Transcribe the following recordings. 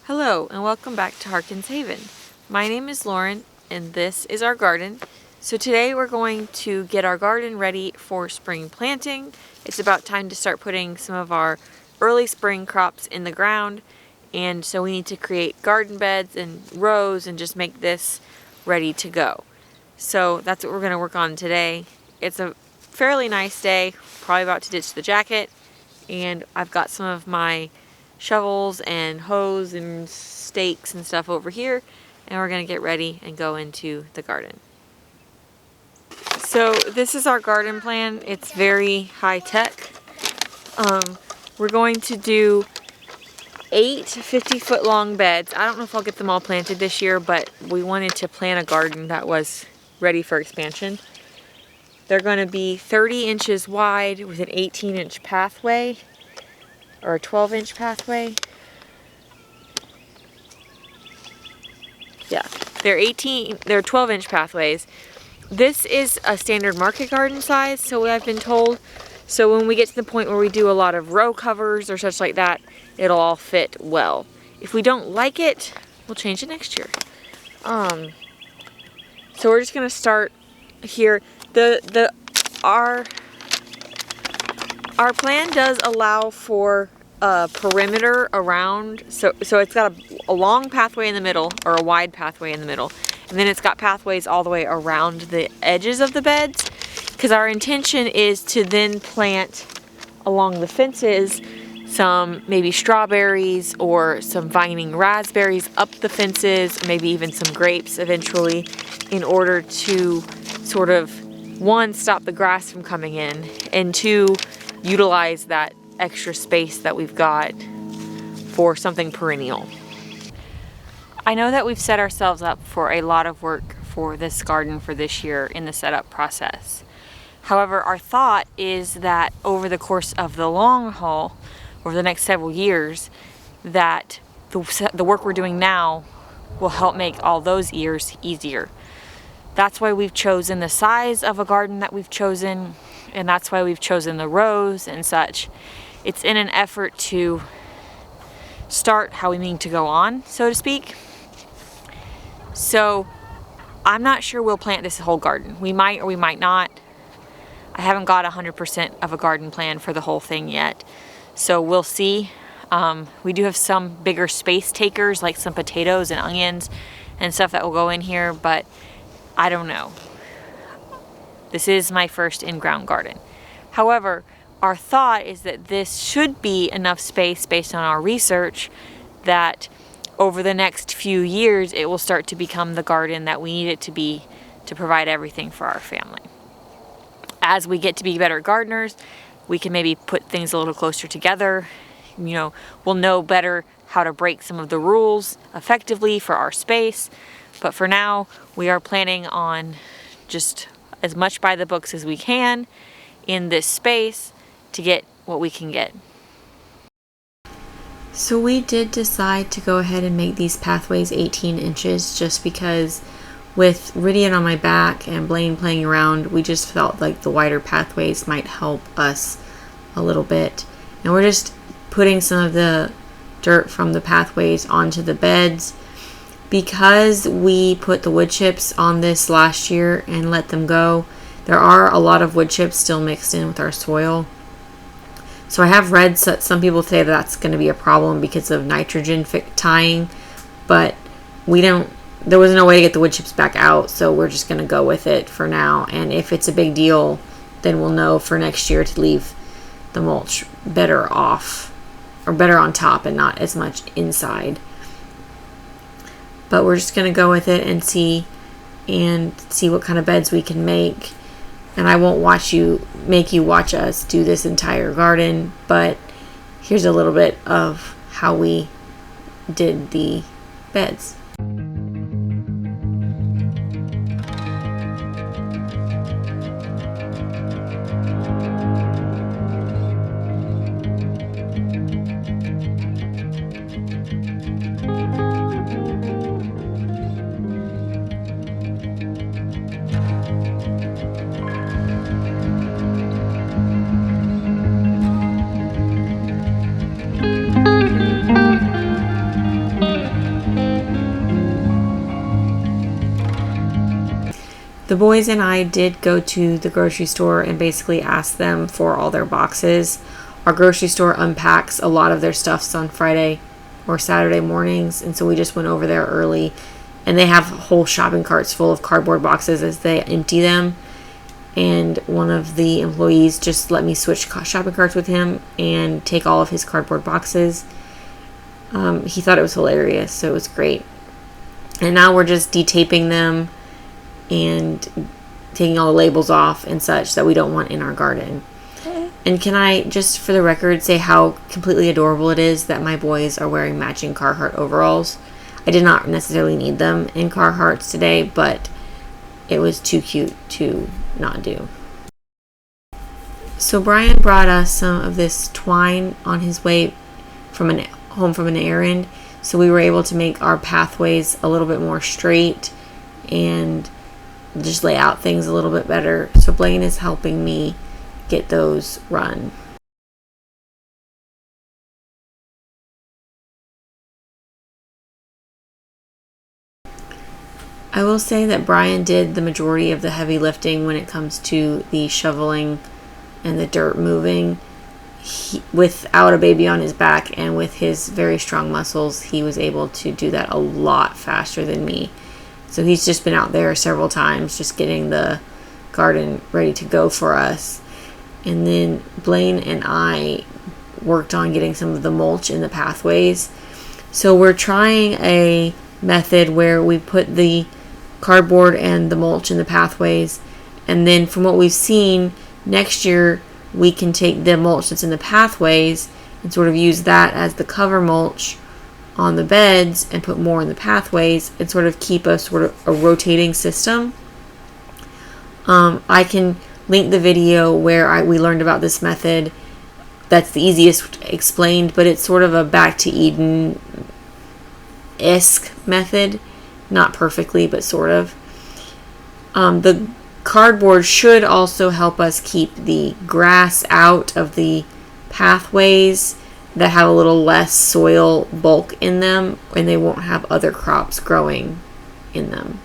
Hello and welcome back to Harkins Haven. My name is Lauren and this is our garden. So today we're going to get our garden ready for spring planting. It's about time to start putting some of our early spring crops in the ground, and so we need to create garden beds and rows and just make this ready to go. So that's what we're going to work on today. It's a fairly nice day, probably about to ditch the jacket, and I've got some of my shovels and hose and stakes and stuff over here, and we're going to get ready and go into the garden. So this is our garden plan. It's very high tech. We're going to do 8 50-foot long beds. I don't know if I'll get them all planted this year, but we wanted to plant a garden that was ready for expansion. They're going to be 30 inches wide with an 18-inch pathway, or a 12-inch pathway. Yeah, they're 12-inch pathways. This is a standard market garden size, so I've been told. So when we get to the point where we do a lot of row covers or such like that, it'll all fit well. If we don't like it, we'll change it next year. So we're just gonna start here. Our plan does allow for a perimeter around, so it's got a long pathway in the middle, or a wide pathway in the middle, and then it's got pathways all the way around the edges of the beds, because our intention is to then plant along the fences some maybe strawberries or some vining raspberries up the fences, maybe even some grapes eventually, in order to sort of, one, stop the grass from coming in, and two, utilize that extra space that we've got for something perennial. I know that we've set ourselves up for a lot of work for this garden for this year in the setup process. However, our thought is that over the course of the long haul, over the next several years, that the work we're doing now will help make all those years easier. That's why we've chosen the size of a garden that we've chosen, and that's why we've chosen the rows and such. It's in an effort to start how we mean to go on, so to speak. So I'm not sure we'll plant this whole garden. We might or we might not. I haven't got 100% of a garden plan for the whole thing yet, so we'll see. We do have some bigger space takers, like some potatoes and onions and stuff that will go in here, but I don't know. This is my first in-ground garden. However, our thought is that this should be enough space based on our research that over the next few years it will start to become the garden that we need it to be to provide everything for our family. As we get to be better gardeners, we can maybe put things a little closer together. We'll know better how to break some of the rules effectively for our space. But for now, we are planning on just as much by the books as we can in this space to get what we can get. So we did decide to go ahead and make these pathways 18 inches just because with Rydian on my back and Blaine playing around, we just felt like the wider pathways might help us a little bit. And we're just putting some of the dirt from the pathways onto the beds. Because we put the wood chips on this last year and let them go, there are a lot of wood chips still mixed in with our soil. So I have read some people say that's going to be a problem because of nitrogen tying, but there was no way to get the wood chips back out, so we're just going to go with it for now. And if it's a big deal, then we'll know for next year to leave the mulch better off, or better on top and not as much inside. But we're just going to go with it and see what kind of beds we can make. And I won't make you watch us do this entire garden, but here's a little bit of how we did the beds. The boys and I did go to the grocery store and basically ask them for all their boxes. Our grocery store unpacks a lot of their stuffs on Friday or Saturday mornings, and so we just went over there early, and they have whole shopping carts full of cardboard boxes as they empty them. And one of the employees just let me switch shopping carts with him and take all of his cardboard boxes. He thought it was hilarious, so it was great. And now we're just detaping them and taking all the labels off and such that we don't want in our garden. And can I, just for the record, say how completely adorable it is that my boys are wearing matching Carhartt overalls. I did not necessarily need them in Carhartts today, but it was too cute to not do. So Brian brought us some of this twine on his way home from an errand, so we were able to make our pathways a little bit more straight and just lay out things a little bit better. So Blaine is helping me get those run. I will say that Brian did the majority of the heavy lifting when it comes to the shoveling and the dirt moving. Without a baby on his back and with his very strong muscles, he was able to do that a lot faster than me. So he's just been out there several times just getting the garden ready to go for us. And then Blaine and I worked on getting some of the mulch in the pathways. So we're trying a method where we put the cardboard and the mulch in the pathways, and then from what we've seen, next year we can take the mulch that's in the pathways and sort of use that as the cover mulch on the beds and put more in the pathways and sort of keep a sort of a rotating system. I can link the video where we learned about this method. That's the easiest explained, but it's sort of a back to Eden-esque method. Not perfectly, but sort of. The cardboard should also help us keep the grass out of the pathways that have a little less soil bulk in them, and they won't have other crops growing in them.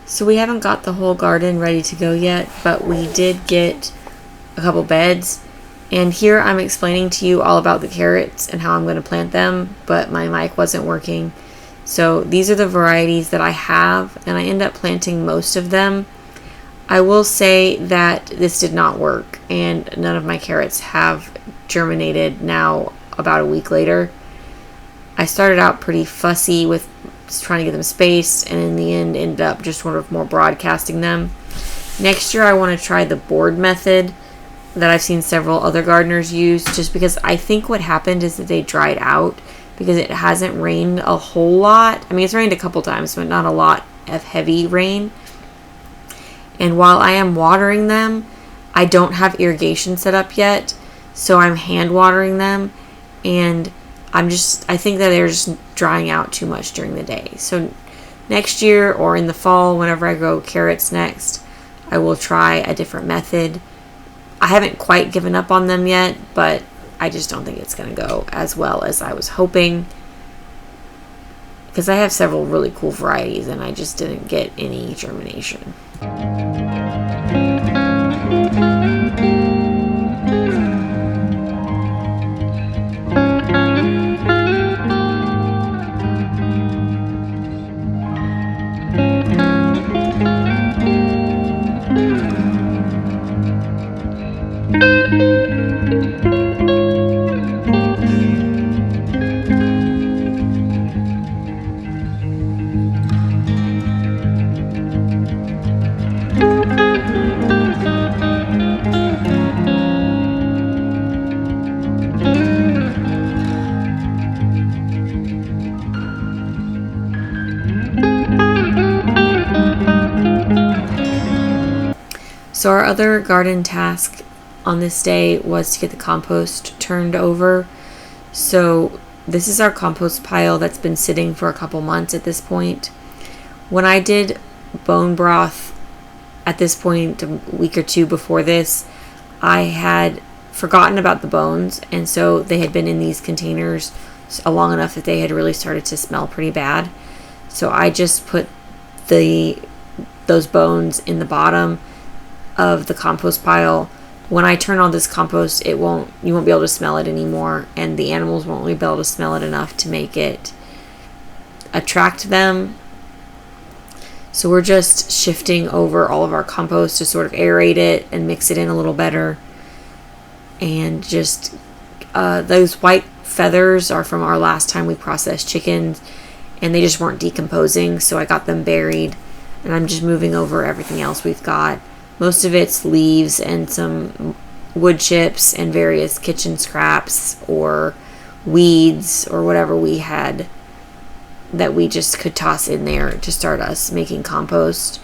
So we haven't got the whole garden ready to go yet, but we did get a couple beds. And here I'm explaining to you all about the carrots and how I'm going to plant them, but my mic wasn't working. So these are the varieties that I have, and I end up planting most of them. I will say that this did not work, and none of my carrots have germinated now about a week later. I started out pretty fussy with trying to get them spaced, and in the end ended up just sort of more broadcasting them. Next year I want to try the board method that I've seen several other gardeners use, just because I think what happened is that they dried out because it hasn't rained a whole lot. I mean, it's rained a couple times, but not a lot of heavy rain. And while I am watering them, I don't have irrigation set up yet, so I'm hand watering them, and I think that they're just drying out too much during the day. So next year or in the fall, whenever I grow carrots next, I will try a different method. I haven't quite given up on them yet, but I just don't think it's going to go as well as I was hoping, because I have several really cool varieties and I just didn't get any germination. So our other garden task on this day was to get the compost turned over. So this is our compost pile that's been sitting for a couple months at this point. When I did bone broth at this point, a week or two before this, I had forgotten about the bones, and so they had been in these containers long enough that they had really started to smell pretty bad. So I just put those bones in the bottom of the compost pile. When I turn on this compost, you won't be able to smell it anymore, and the animals won't be able to smell it enough to make it attract them. So we're just shifting over all of our compost to sort of aerate it and mix it in a little better. And just those white feathers are from our last time we processed chickens, and they just weren't decomposing, so I got them buried, and I'm just moving over everything else we've got. Most of it's leaves and some wood chips and various kitchen scraps or weeds or whatever we had that we just could toss in there to start us making compost.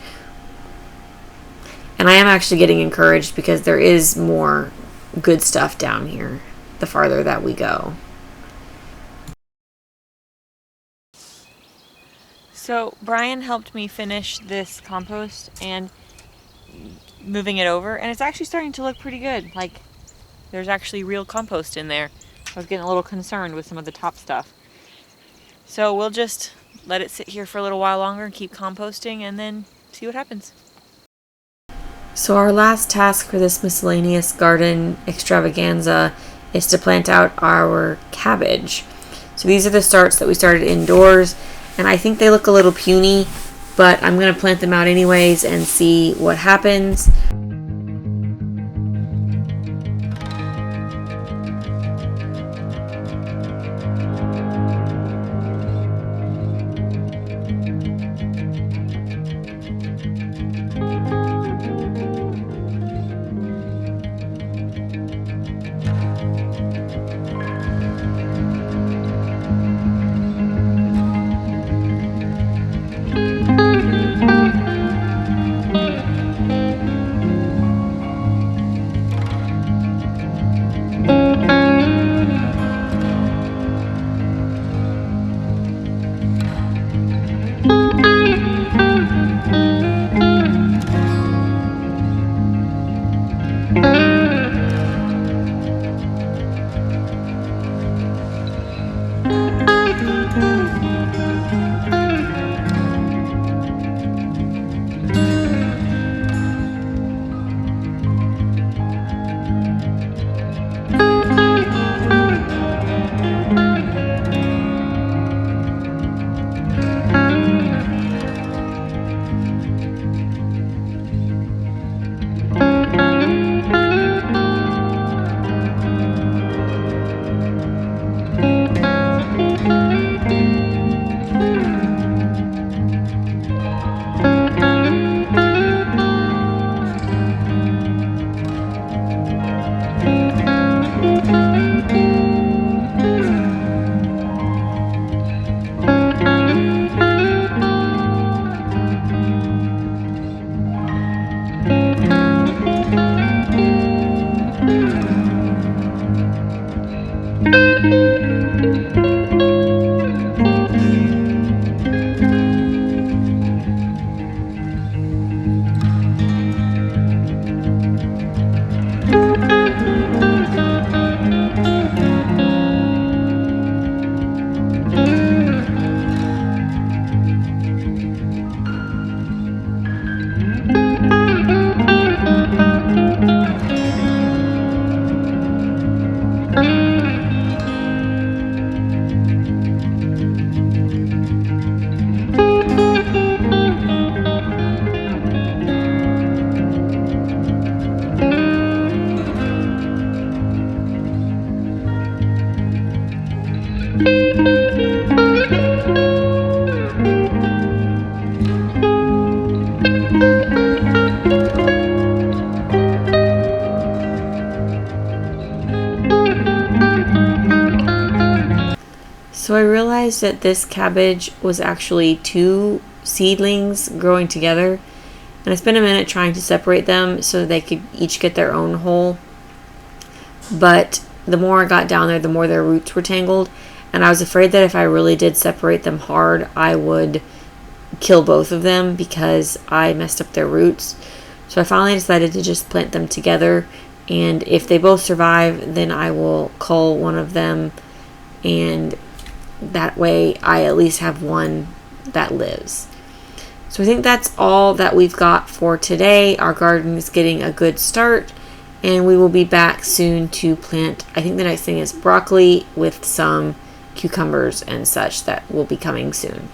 And I am actually getting encouraged because there is more good stuff down here the farther that we go. So Brian helped me finish this compost and moving it over, and it's actually starting to look pretty good. Like, there's actually real compost in there. I was getting a little concerned with some of the top stuff. So we'll just let it sit here for a little while longer and keep composting and then see what happens. So our last task for this miscellaneous garden extravaganza is to plant out our cabbage. So these are the starts that we started indoors, and I think they look a little puny, but I'm going to plant them out anyways and see what happens. So I realized that this cabbage was actually two seedlings growing together, And I spent a minute trying to separate them so they could each get their own hole. But the more I got down there, the more their roots were tangled. And I was afraid that if I really did separate them hard, I would kill both of them because I messed up their roots. So I finally decided to just plant them together. And if they both survive, then I will cull one of them. And that way I at least have one that lives. So I think that's all that we've got for today. Our garden is getting a good start, and we will be back soon to plant. I think the next thing is broccoli with some cucumbers and such that will be coming soon.